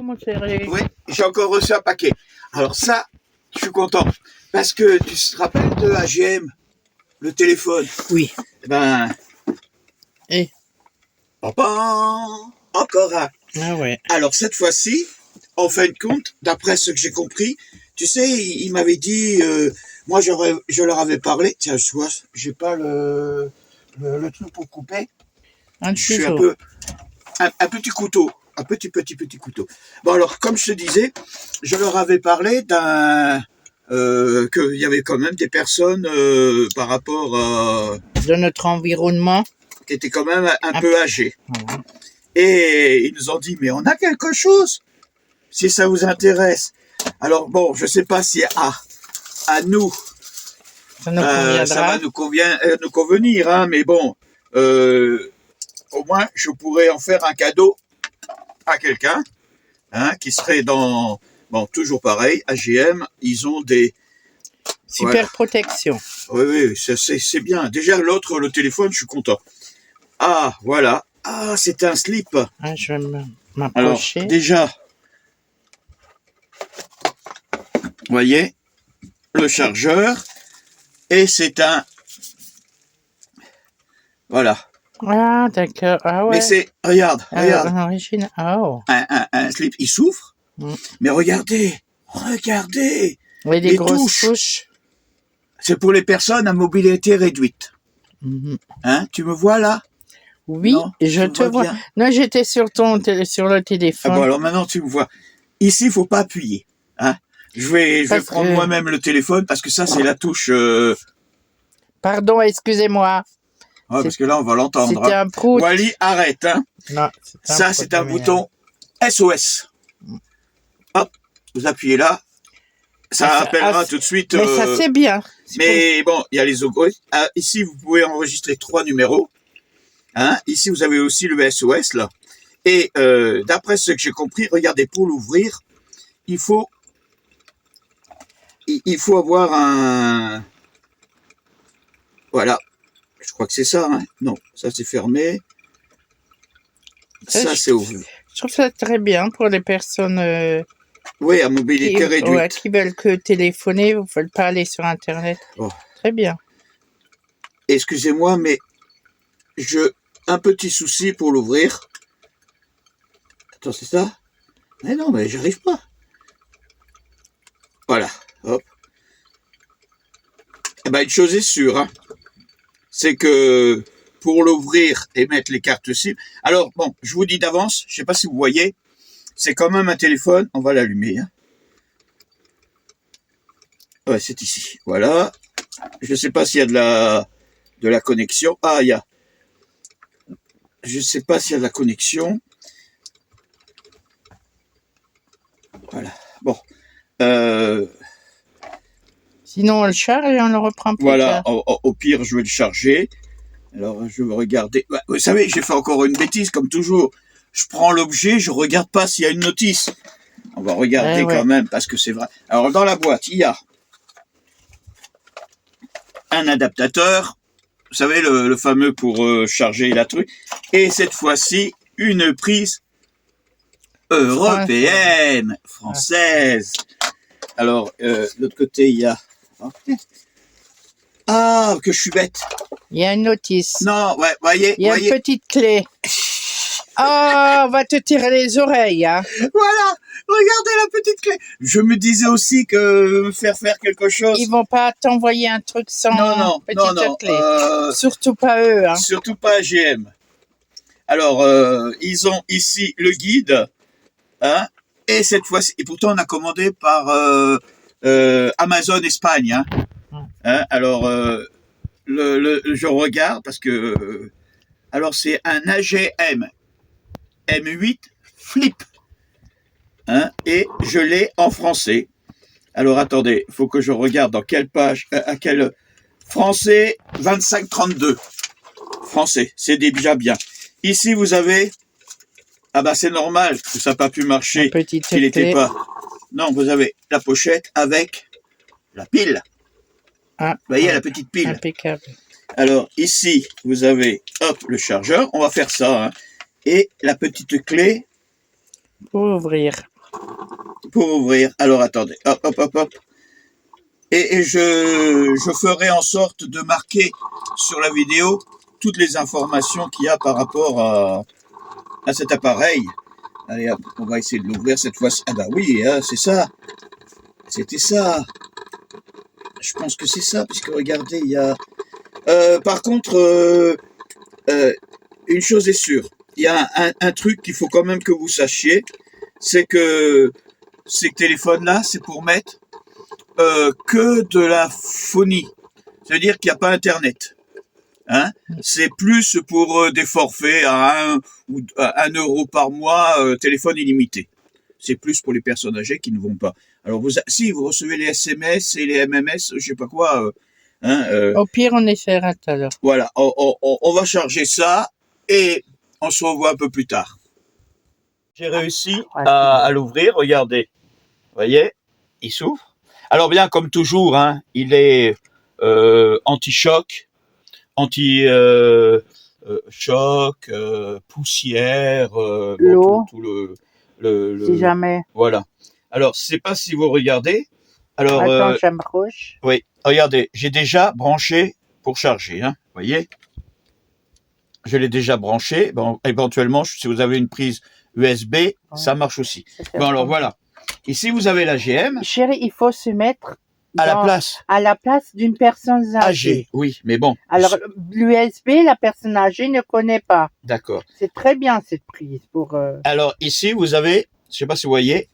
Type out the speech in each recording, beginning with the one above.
mon chéri. Oui, j'ai encore reçu un paquet. Alors ça, je suis content. Parce que tu te rappelles de AGM, le téléphone? Oui. Ben, Et encore un. ah ouais. Alors cette fois-ci, en fin de compte, d'après ce que j'ai compris, tu sais, il m'avait dit, moi je leur avais parlé, tiens, tu vois, j'ai pas le truc pour couper, Un je suis ciseau. un petit couteau, un petit couteau. Bon alors, comme je te disais, je leur avais parlé qu'il y avait quand même des personnes par rapport à, De notre environnement. qui étaient quand même un peu âgées. Ouais. Et ils nous ont dit, mais on a quelque chose, si ça vous intéresse. Alors bon, je sais pas si à nous, Ça nous conviendra. ça va nous convenir, hein, mais bon, au moins je pourrais en faire un cadeau à quelqu'un, hein, qui serait dans, bon, toujours pareil, AGM, ils ont des... Super voilà. protection. Oui, c'est bien. Déjà l'autre, le téléphone, je suis content. Ah, voilà. Ah, c'est un slip. Ah, je vais Alors, m'approcher. déjà, vous voyez, le chargeur, et c'est un... Voilà. Ah, d'accord. Ah ouais. Mais c'est... Regarde. En origine. Oh. Un slip, il souffre. Mm. Mais regardez. Et des Les grosses touches. C'est pour les personnes à mobilité réduite. Mhm. Hein, tu me vois là? Oui, Non, je tu te vois. bien. Non, j'étais sur sur le Ah téléphone. bon, alors maintenant tu me vois. Ici, il faut pas appuyer. Hein. Je vais prendre moi-même le téléphone parce que ça, c'est la touche... Pardon, excusez-moi. Ouais, parce que là, on va l'entendre. C'était un prout. Wally, arrête. Hein. Non, Ça, c'est un bouton SOS. Hop, vous appuyez là. Ça appellera tout de suite... Mais ça, c'est bien. Mais bon, il y a les logos. Ici, vous pouvez enregistrer 3 numéros. Hein. Ici, vous avez aussi le SOS, là. Et d'après ce que j'ai compris, regardez, pour l'ouvrir, il faut avoir un... Voilà. Je crois que c'est ça. Hein. Non, ça, c'est fermé. Ça, c'est ouvert. Je trouve ça très bien pour les personnes... oui, à mobilité réduite. Ouais, qui veulent que téléphoner, vous ne veulent pas aller sur Internet. Oh. Très bien. Excusez-moi, mais un petit souci pour l'ouvrir. Attends, c'est ça? Mais non, mais j'arrive pas. Voilà, hop. Eh ben, une chose est sûre, hein, c'est que pour l'ouvrir et mettre les cartes SIM... Alors, bon, je vous dis d'avance, je sais pas si vous voyez, c'est quand même un téléphone, on va l'allumer. Hein. Ouais, c'est ici, voilà. Je sais pas s'il y a de la connexion. Ah, il y a... Je sais pas s'il y a de la connexion. Voilà, bon. Sinon, on le charge et on le reprend plus voilà, tard. au pire, je vais le charger. Alors, je vais regarder. Vous savez, j'ai fait encore une bêtise, comme toujours. Je prends l'objet, je regarde pas s'il y a une notice. On va regarder quand même, parce que c'est vrai. Alors, dans la boîte, il y a un adaptateur. Vous savez, le fameux pour charger la truc. Et cette fois-ci, une prise européenne, française. Alors, de l'autre côté, il y a... Ah, que je suis bête. Il y a une notice. Non, ouais, voyez. Il y a une petite clé. Oh, on va te tirer les oreilles, hein. Voilà, regardez la petite clé. Je me disais aussi que faire quelque chose... Ils vont pas t'envoyer un truc sans petite clé. Surtout pas eux, hein. Surtout pas AGM. Alors, ils ont ici le guide, hein, et cette fois-ci, et pourtant on a commandé par Amazon Espagne, hein. Hein, alors, je regarde parce que, alors c'est un AGM M8 Flip, hein, et je l'ai en français. Alors attendez, il faut que je regarde dans quelle page, à quel français 2532. Français, c'est déjà bien. Ici vous avez, ah bah c'est normal que ça n'a pas pu marcher, qu'il n'était pas. Non, vous avez la pochette avec la pile. Vous voyez la petite pile. Impeccable. Alors ici vous avez, hop, le chargeur. On va faire ça, hein, et la petite clé pour ouvrir. pour ouvrir. Alors attendez, hop, hop, hop, hop. Et je ferai en sorte de marquer sur la vidéo toutes les informations qu'il y a par rapport à cet appareil. Allez hop, on va essayer de l'ouvrir cette fois-ci. Ah bah oui, hein, c'est ça. C'était ça. Je pense que c'est ça, puisque regardez, il y a... par contre, une chose est sûre. Il y a un truc qu'il faut quand même que vous sachiez, c'est que ces téléphones-là, c'est pour mettre que de la phonie. Ça veut dire qu'il n'y a pas Internet. Hein? C'est plus pour des forfaits à 1 euro par mois, téléphone illimité. C'est plus pour les personnes âgées qui ne vont pas. Alors si vous recevez les SMS et les MMS, je sais pas quoi. Au pire, on essaiera tout à l'heure. Voilà, on va charger ça et on se revoit un peu plus tard. J'ai réussi à l'ouvrir. Regardez, vous voyez, il s'ouvre. Alors bien, comme toujours, hein, il est anti-choc, choc, poussière, l'eau, tout le si jamais. Voilà. Alors, je sais pas si vous regardez. Alors, attends, je m'approche. Oui, regardez, j'ai déjà branché pour charger, hein, vous voyez. Je l'ai déjà branché. Bon, éventuellement, si vous avez une prise USB, ouais, ça marche aussi. Bon, alors voilà. Ici, vous avez l'AGM. Chérie, il faut se mettre à la place d'une personne âgée. Oui, mais bon. Alors, l'USB, la personne âgée ne connaît pas. D'accord. C'est très bien cette prise pour... Alors, ici, vous avez, je sais pas si vous voyez,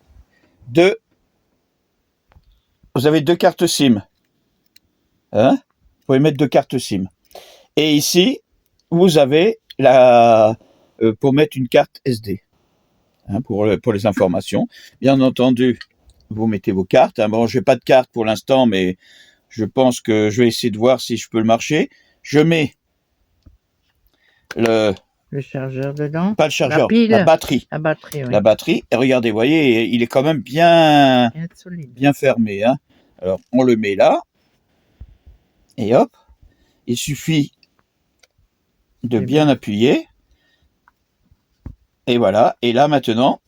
vous avez 2 cartes SIM. Hein? Vous pouvez mettre 2 cartes SIM. Et ici, vous avez pour mettre une carte SD. Hein, pour les informations. Bien entendu, vous mettez vos cartes. Bon, j'ai pas de carte pour l'instant, mais je pense que je vais essayer de voir si je peux le marcher. Je mets le chargeur dedans. Pas le chargeur, la batterie. La batterie, oui. La batterie. Et regardez, vous voyez, il est quand même bien solide. Bien fermé. Hein. Alors, on le met là. Et hop. Il suffit de bien appuyer. Et voilà. Et là, maintenant,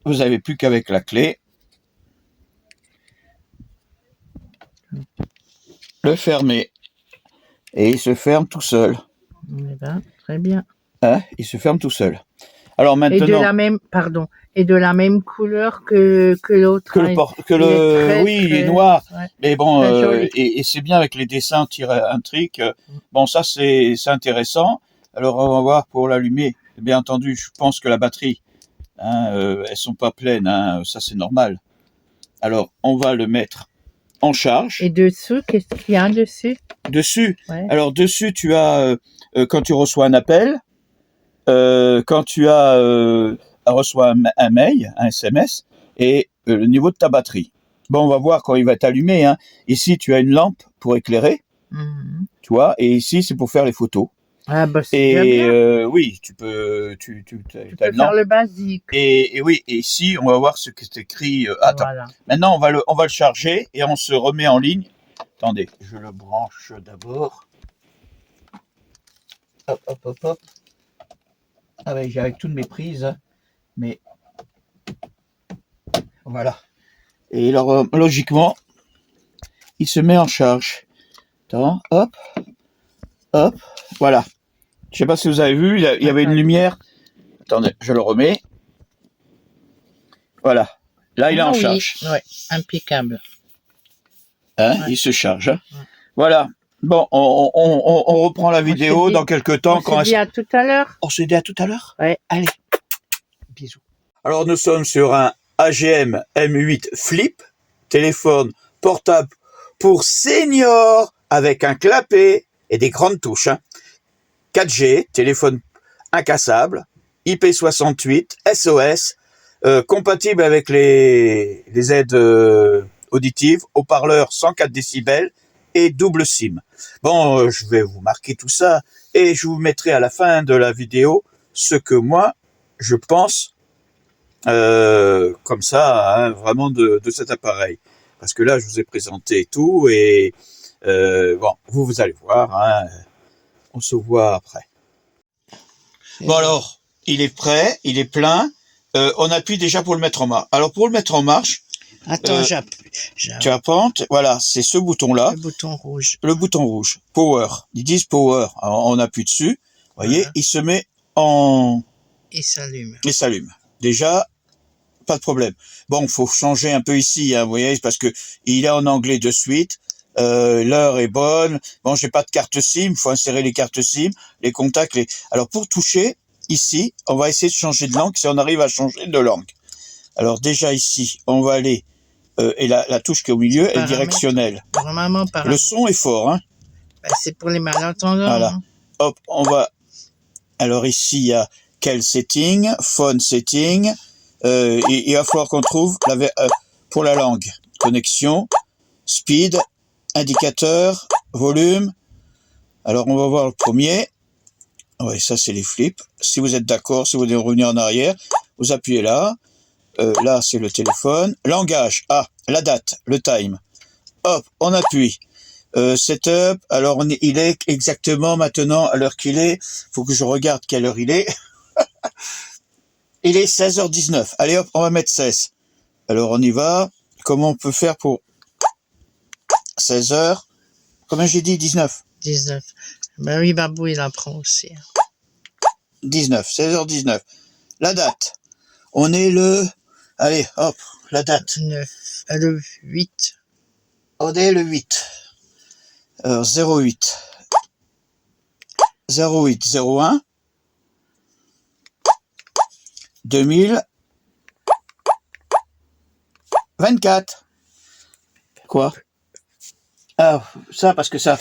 vous n'avez plus qu'avec la clé le fermer. Et il se ferme tout seul. Eh ben, très bien. Hein, il se ferme tout seul. Alors maintenant. Et de la même couleur que l'autre. Oui, il est noir. Ouais, mais bon, et c'est bien avec les dessins intriques. Bon, ça c'est intéressant. Alors on va voir pour l'allumer. Bien entendu, je pense que la batterie, hein, elles sont pas pleines. Hein, ça c'est normal. Alors on va le mettre en charge. Et dessous, qu'est-ce qu'il y a dessus? Dessus. Ouais. Alors dessus, tu as quand tu reçois un appel, quand tu reçois un mail, un SMS, et le niveau de ta batterie. Bon, on va voir quand il va être allumé. Hein. Ici, tu as une lampe pour éclairer, tu vois, et ici, c'est pour faire les photos. Ah bah c'est bien. Oui, tu peux faire le basique. Et oui, et ici, on va voir ce que c'est écrit. Attends, voilà. Maintenant, on va le charger et on se remet en ligne. Attendez, je le branche d'abord. Hop, hop, hop, hop. Ah ouais, j'ai avec toutes mes prises, hein. Mais voilà. Et alors, logiquement, il se met en charge. Attends, hop, hop, voilà. Je sais pas si vous avez vu, il y avait une lumière. Attendez, je le remets. Voilà. Là, il est en charge. Oui, impeccable. Hein, ouais. Il se charge. Ouais. Voilà. Bon, on reprend la vidéo dans quelques temps. On se dit à tout à l'heure. On se dit à tout à l'heure. Ouais. Allez. Bisous. Alors, nous sommes sur un AGM M8 Flip, téléphone portable pour seniors avec un clapet et des grandes touches. Hein. 4G, téléphone incassable, IP68, SOS, compatible avec les aides auditives, haut-parleur 104 décibels et double SIM. Bon, je vais vous marquer tout ça et je vous mettrai à la fin de la vidéo ce que moi, je pense comme ça, hein, vraiment de cet appareil. Parce que là, je vous ai présenté tout et bon, vous allez voir, hein, on se voit après. Bon alors, il est prêt, il est plein. On appuie déjà pour le mettre en marche. Alors pour le mettre en marche, Attends, tu apprends, voilà, c'est ce bouton-là. Le bouton rouge. Le bouton rouge, Power. Ils disent Power. Alors, on appuie dessus. Vous voyez, voilà. Il se met en... Il s'allume. Il s'allume. Déjà, pas de problème. Bon, faut changer un peu ici, hein, vous voyez, parce que il est en anglais de suite. L'heure est bonne. Bon, j'ai pas de carte SIM. Faut insérer les cartes SIM, les contacts. Alors, pour toucher, ici, on va essayer de changer de langue si on arrive à changer de langue. Alors, déjà ici, on va aller... et la touche qui est au milieu est directionnelle. Normalement, le son est fort, hein. Ben, c'est pour les malentendants. Voilà. Hein. Hop, on va... Alors ici, il y a quel setting, phone setting. Il va falloir qu'on trouve pour la langue. Connexion, speed, indicateur, volume. Alors, on va voir le premier. Oui, ça, c'est les flips. Si vous êtes d'accord, si vous voulez revenir en arrière, vous appuyez là. Là, c'est le téléphone. Langage. Ah, la date, le time. Hop, on appuie. Setup. Alors, il est exactement maintenant à l'heure qu'il est. Faut que je regarde quelle heure il est. Il est 16h19. Allez, hop, on va mettre 16. Alors, on y va. Comment on peut faire pour 16h? Combien j'ai dit? 19. 19. Ben oui, Babou, il apprend aussi. 19. 16h19. La date. On est le... Allez, hop, la date. 9. Le 8. On est le 8. Alors, 08. 08, 01. 2024. Quoi? Ah, ça, parce que ça...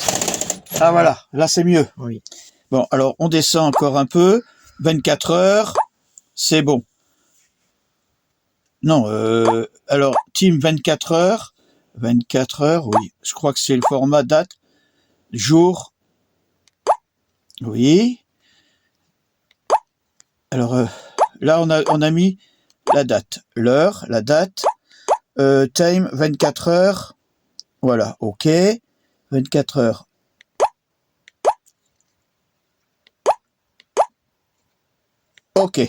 Ah, voilà, là, c'est mieux. Oui. Bon, alors, on descend encore un peu. 24 heures, c'est bon. Non, alors, team 24 heures. 24 heures, oui. Je crois que c'est le format date. Jour. Oui. Alors, là, on a mis la date. L'heure, la date. Time, 24 heures. Voilà, ok. 24 heures. Ok.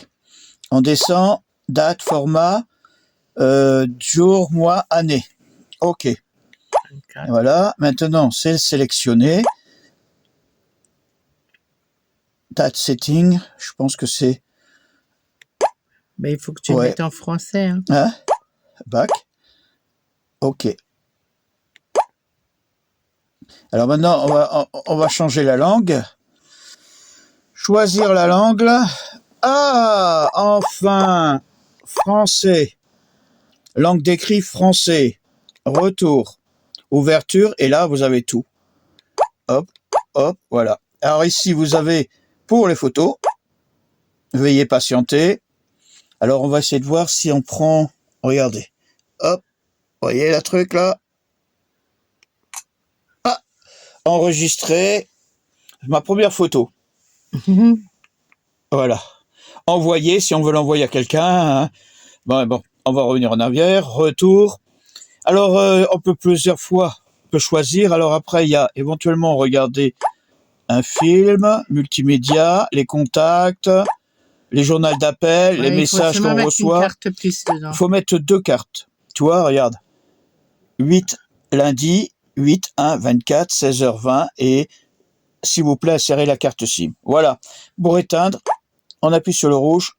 On descend. Date, format. Jour, mois, année. Ok. 24. Voilà. Maintenant, c'est sélectionné. Date setting. Je pense que c'est... Ben, il faut que tu le mettes en français. Hein. Hein? Back. Ok. Alors maintenant, on va changer la langue. Choisir la langue. Ah, enfin, français. Langue d'écrit français. Retour. Ouverture. Et là, vous avez tout. Hop, hop, voilà. Alors ici, vous avez pour les photos. Veuillez patienter. Alors, on va essayer de voir si on prend... Regardez. Hop. Voyez la truc là? Ah, enregistrer ma première photo. Voilà. Envoyer si on veut l'envoyer à quelqu'un. Hein. Bon, on va revenir en arrière. Retour. Alors, on peut plusieurs fois choisir. Alors après, il y a éventuellement regarder un film, multimédia, les contacts, les journaux d'appel, les messages qu'on reçoit. Il faut mettre 2 cartes. Tu vois, regarde. 8 lundi, 8, 1, 24, 16h20 et s'il vous plaît, insérez la carte SIM. Voilà. Pour éteindre, on appuie sur le rouge.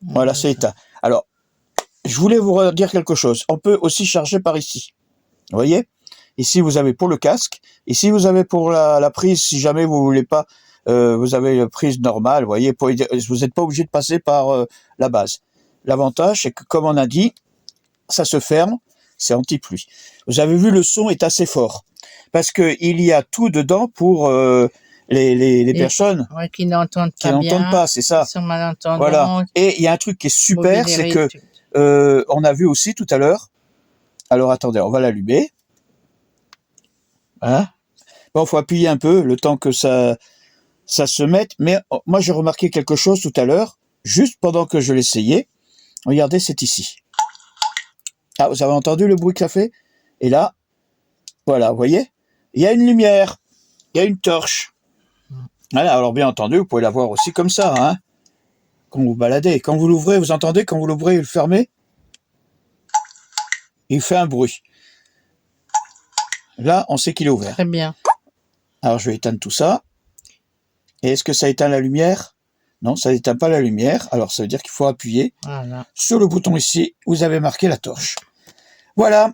Voilà, c'est éteint. Alors, je voulais vous dire quelque chose. On peut aussi charger par ici. Vous voyez? Ici, vous avez pour le casque. Ici, vous avez pour la prise, si jamais vous voulez pas, vous avez la prise normale. Vous voyez, vous n'êtes pas obligé de passer par la base. L'avantage, c'est que, comme on a dit, ça se ferme. C'est anti-pluie. Vous avez vu, le son est assez fort. Parce que il y a tout dedans pour les personnes qui n'entendent pas, c'est ça. Qui sont malentendants. Voilà. Et il y a un truc qui est super, c'est que on a vu aussi tout à l'heure. Alors attendez, on va l'allumer. Hein? Bon, faut appuyer un peu le temps que ça se mette. Mais moi, j'ai remarqué quelque chose tout à l'heure, juste pendant que je l'essayais. Regardez, c'est ici. Ah, vous avez entendu le bruit que ça fait? Et là, voilà, vous voyez? Il y a une lumière, il y a une torche. Voilà, alors bien entendu, vous pouvez la voir aussi comme ça, hein, quand vous baladez. Quand vous l'ouvrez, vous entendez? Quand vous l'ouvrez et le fermez? il fait un bruit. Là, on sait qu'il est ouvert. Très bien. Alors, je vais éteindre tout ça. Et est-ce que ça éteint la lumière? Non, ça n'éteint pas la lumière. Alors, ça veut dire qu'il faut appuyer sur le bouton ici. Vous avez marqué la torche. Voilà.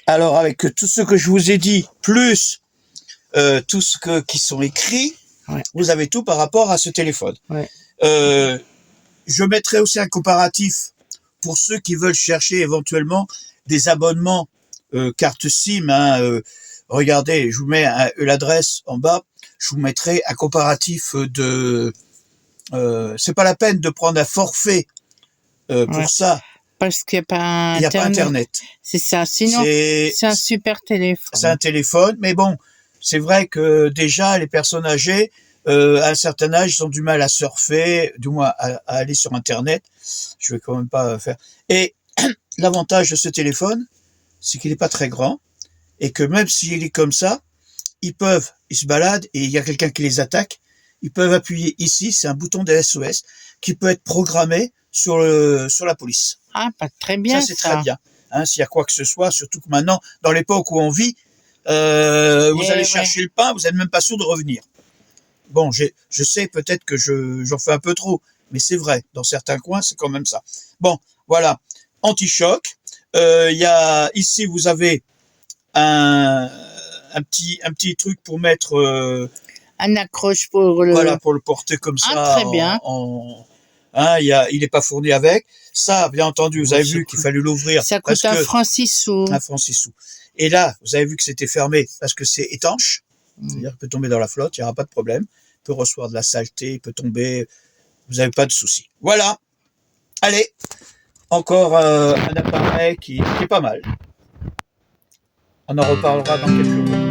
Alors, avec tout ce que je vous ai dit, plus tout ce qui sont écrits, vous avez tout par rapport à ce téléphone. Je mettrai aussi un comparatif pour ceux qui veulent chercher éventuellement des abonnements carte SIM. Regardez, je vous mets l'adresse en bas. Je vous mettrai un comparatif de... c'est pas la peine de prendre un forfait pour ça. Parce qu'il n'y a pas Il n'y a pas Internet. C'est ça. Sinon, c'est un super téléphone. C'est un téléphone, mais bon, c'est vrai que déjà, les personnes âgées, à un certain âge, ils ont du mal à surfer, du moins à aller sur Internet. Je vais quand même pas faire. Et l'avantage de ce téléphone, c'est qu'il n'est pas très grand, et que même s'il est comme ça, ils se baladent et il y a quelqu'un qui les attaque, ils peuvent appuyer ici, c'est un bouton de SOS qui peut être programmé sur la police. Ah, pas très bien. Ça, c'est très bien. S'il y a quoi que ce soit, surtout que maintenant, dans l'époque où on vit, vous allez chercher le pain, vous n'êtes même pas sûr de revenir. Bon, je sais peut-être que j'en fais un peu trop, mais c'est vrai, dans certains coins, c'est quand même ça. Bon, voilà, anti-choc. Ici, vous avez un petit truc pour mettre... un accroche pour le... Voilà, pour le porter comme ça. Très bien. Il n'est pas fourni avec. Ça, bien entendu, vous avez vu qu'il fallait l'ouvrir. Ça coûte un franc 6 sous. Un franc 6 sous. Et là, vous avez vu que c'était fermé parce que c'est étanche. C'est-à-dire qu'il peut tomber dans la flotte, il n'y aura pas de problème. Il peut recevoir de la saleté, il peut tomber. Vous n'avez pas de souci. Voilà. Allez. Encore un appareil qui est pas mal. On en reparlera dans quelques jours.